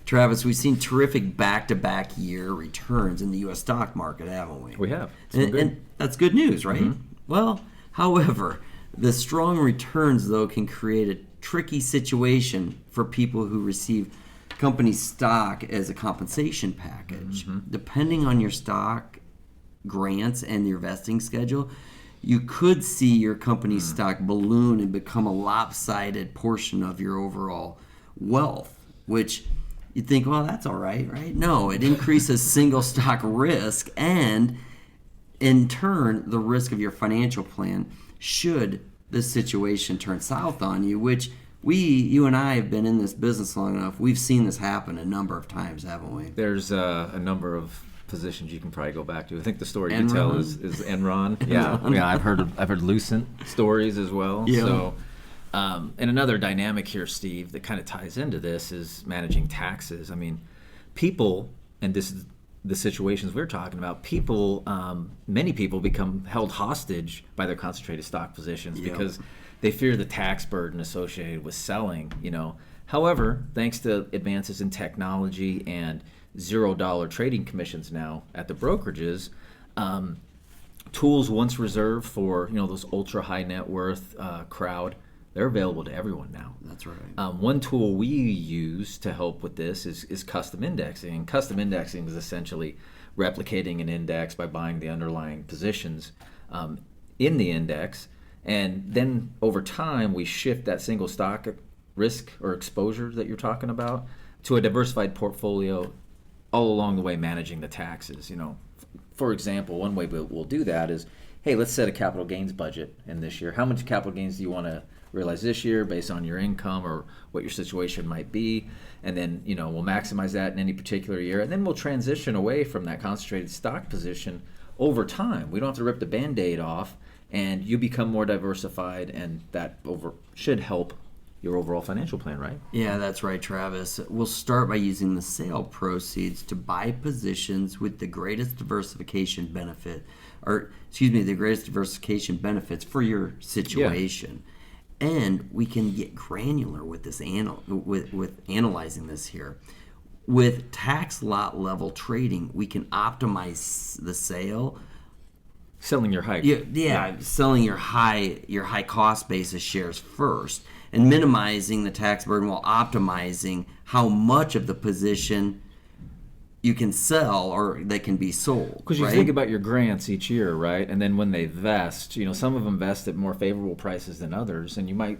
Travis, we've seen terrific back-to-back year returns in the U.S. stock market, haven't we? We have. And that's good news, right? Mm-hmm. Well, however, the strong returns, though, can create a tricky situation for people who receive company stock as a compensation package. Mm-hmm. Depending on your stock grants and your vesting schedule, you could see your company's stock balloon and become a lopsided portion of your overall wealth, which you think, well, that's all right, right? No, it increases single stock risk and, in turn, the risk of your financial plan should this situation turn south on you, which you and I have been in this business long enough. We've seen this happen a number of times, haven't we? There's a number of positions you can probably go back to. I think the story you Enron. tell is Enron. Yeah, I've heard Lucent stories as well. Yeah. So, and another dynamic here, Steve, that kind of ties into this is managing taxes. I mean, people, and this is the situations we're talking about, many people become held hostage by their concentrated stock positions because they fear the tax burden associated with selling. However, thanks to advances in technology and $0 trading commissions now at the brokerages, tools once reserved for those ultra high net worth crowd, they're available to everyone now. That's right. One tool we use to help with this is custom indexing. And custom indexing is essentially replicating an index by buying the underlying positions in the index, and then over time we shift that single stock risk or exposure that you're talking about to a diversified portfolio, all along the way managing the taxes. For example, one way we'll do that is, hey, let's set a capital gains budget in this year. How much capital gains do you want to realize this year based on your income or what your situation might be? And then we'll maximize that in any particular year, and then we'll transition away from that concentrated stock position over time. We don't have to rip the Band-Aid off, and you become more diversified, and that should help your overall financial plan, right? Yeah, that's right, Travis. We'll start by using the sale proceeds to buy positions with the greatest diversification benefit, the greatest diversification benefits for your situation. Yeah. And we can get granular with this with analyzing this here. With tax lot level trading, we can optimize the sale. Selling your high. Selling your high cost basis shares first, and minimizing the tax burden while optimizing how much of the position you can sell or that can be sold. Because you think about your grants each year, right? And then when they vest, some of them vest at more favorable prices than others, and you might,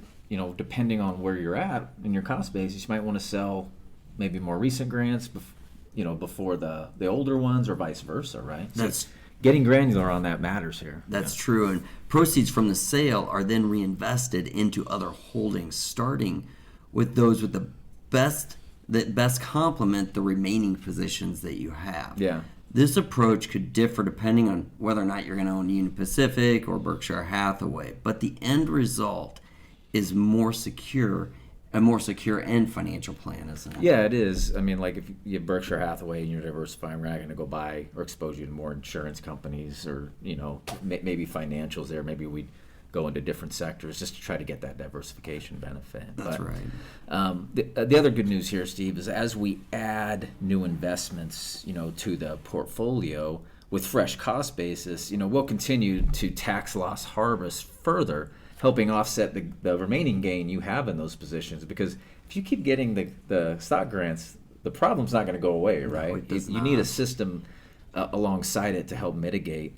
depending on where you're at in your cost basis, you might want to sell maybe more recent grants, before the older ones, or vice versa, right? So getting granular on that matters here. That's true. And proceeds from the sale are then reinvested into other holdings, starting with those with that best complement the remaining positions that you have. Yeah. This approach could differ depending on whether or not you're going to own Union Pacific or Berkshire Hathaway, but the end result is a more secure end financial plan, isn't it? Yeah, it is. I mean, like if you have Berkshire Hathaway and you're diversifying, we're not going to go buy or expose you to more insurance companies or, maybe financials there. Maybe we'd go into different sectors just to try to get that diversification benefit. That's right. The other good news here, Steve, is as we add new investments, to the portfolio with fresh cost basis, we'll continue to tax loss harvest further, helping offset the remaining gain you have in those positions. Because if you keep getting the stock grants, the problem's not going to go away, right? No, you need a system alongside it to help mitigate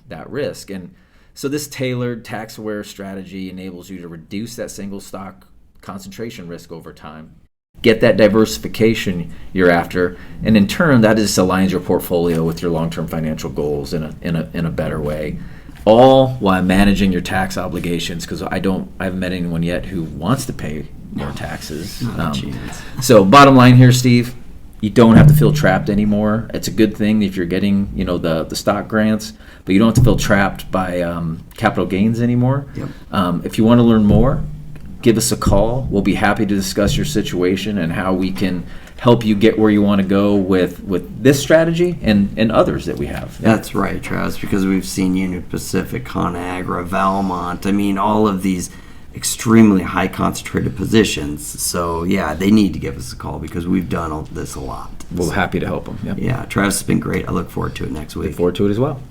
that risk. And so this tailored tax-aware strategy enables you to reduce that single stock concentration risk over time, get that diversification you're after, and in turn, that just aligns your portfolio with your long-term financial goals in a better way, all while managing your tax obligations. Because I haven't met anyone yet who wants to pay more taxes. Not a chance. So bottom line here, Steve, you don't have to feel trapped anymore. It's a good thing if you're getting, the stock grants, but you don't have to feel trapped by capital gains anymore. Yep. If you want to learn more, give us a call. We'll be happy to discuss your situation and how we can help you get where you want to go with this strategy and others that we have. That's right, Travis, because we've seen Union Pacific, ConAgra, Valmont. I mean, all of these extremely high concentrated positions. So yeah, they need to give us a call because we've done this a lot. We're happy to help them. Yep. Yeah, Travis has been great. I look forward to it next week. Look forward to it as well.